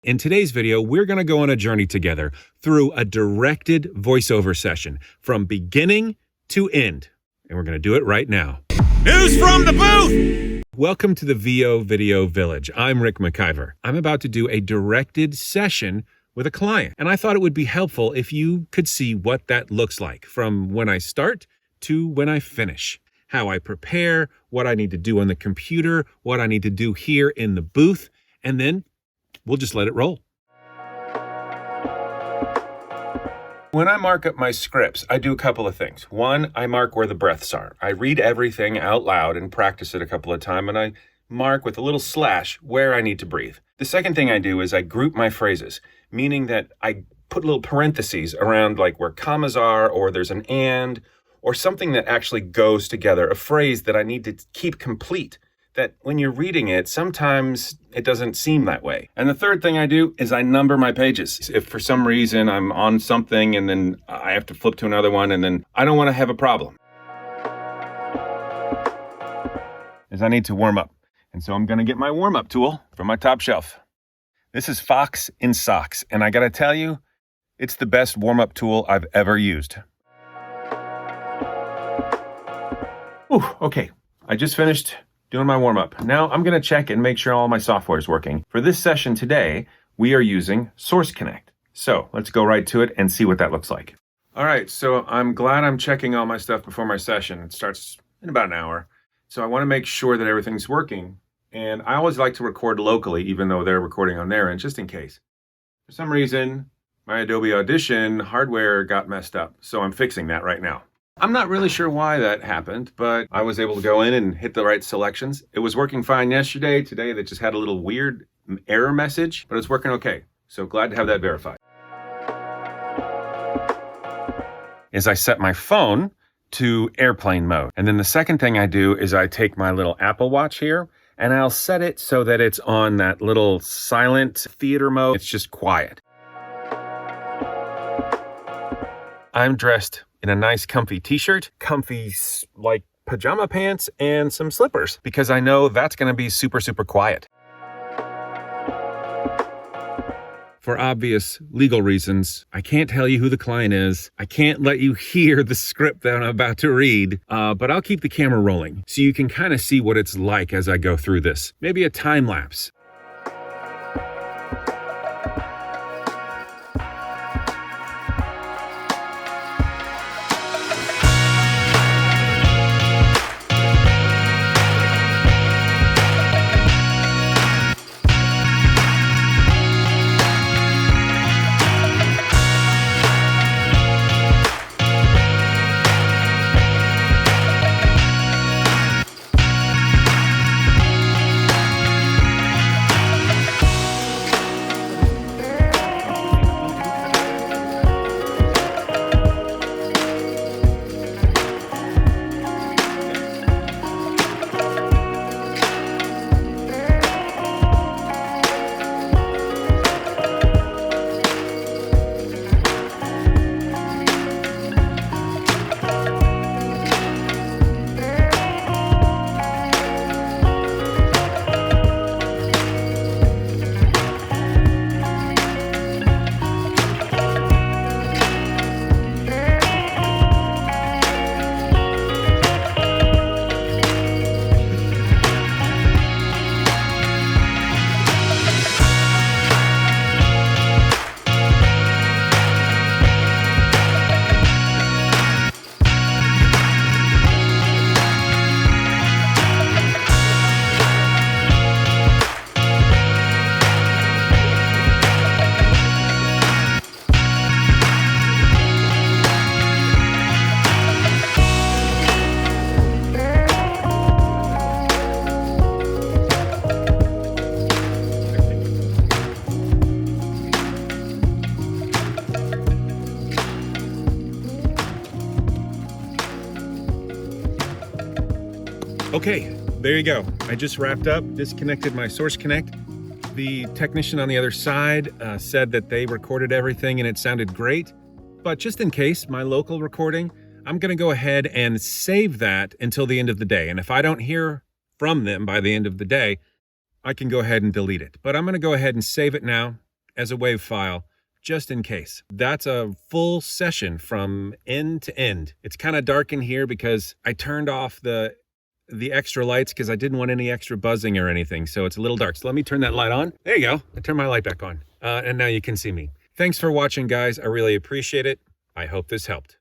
In today's video, we're going to go on a journey together through a directed voiceover session from beginning to end. And we're going to do it right now. News from the booth! Welcome to the VO Video Village. I'm Rick McIver. I'm about to do a directed session with a client. And I thought it would be helpful if you could see what that looks like from when I start to when I finish. How I prepare, what I need to do on the computer, what I need to do here in the booth, and then we'll just let it roll. When I mark up my scripts, I do a couple of things. One, I mark where the breaths are. I read everything out loud and practice it a couple of times, and I mark with a little slash where I need to breathe. The second thing I do is I group my phrases, meaning that I put little parentheses around like where commas are, or there's an and, or something that actually goes together, a phrase that I need to keep complete, that when you're reading it, sometimes it doesn't seem that way. And the third thing I do is I number my pages. If for some reason I'm on something and then I have to flip to another one, and then I don't want to have a problem, is I need to warm up. And so I'm going to get my warm-up tool from my top shelf. This is Fox in Socks, and I got to tell you, it's the best warm-up tool I've ever used. Ooh, okay, I just finished doing my warm-up. Now I'm going to check and make sure all my software is working. For this session today, we are using Source Connect. So let's go right to it and see what that looks like. All right, so I'm glad I'm checking all my stuff before my session. It starts in about an hour. So I want to make sure that everything's working. And I always like to record locally, even though they're recording on their end, just in case. For some reason, my Adobe Audition hardware got messed up. So I'm fixing that right now. I'm not really sure why that happened, but I was able to go in and hit the right selections. It was working fine yesterday. Today, that just had a little weird error message, but it's working okay. So glad to have that verified. As I set my phone to airplane mode. And then the second thing I do is I take my little Apple Watch here and I'll set it so that it's on that little silent theater mode. It's just quiet. I'm dressed in a nice comfy t-shirt, comfy like pajama pants, and some slippers because I know that's going to be super, super quiet. For obvious legal reasons, I can't tell you who the client is. I can't let you hear the script that I'm about to read, but I'll keep the camera rolling so you can kind of see what it's like as I go through this. Maybe a time lapse. Okay, there you go. I just wrapped up, disconnected my Source Connect. The technician on the other side said that they recorded everything and it sounded great. But just in case, my local recording, I'm going to go ahead and save that until the end of the day. And if I don't hear from them by the end of the day, I can go ahead and delete it. But I'm going to go ahead and save it now. as a WAV file, just in case. That's a full session from end to end. It's kind of dark in here because I turned off the extra lights because I didn't want any extra buzzing or anything. So it's a little dark. So let me turn that light on. There you go. I turned my light back on. And now you can see me. Thanks for watching, guys. I really appreciate it. I hope this helped.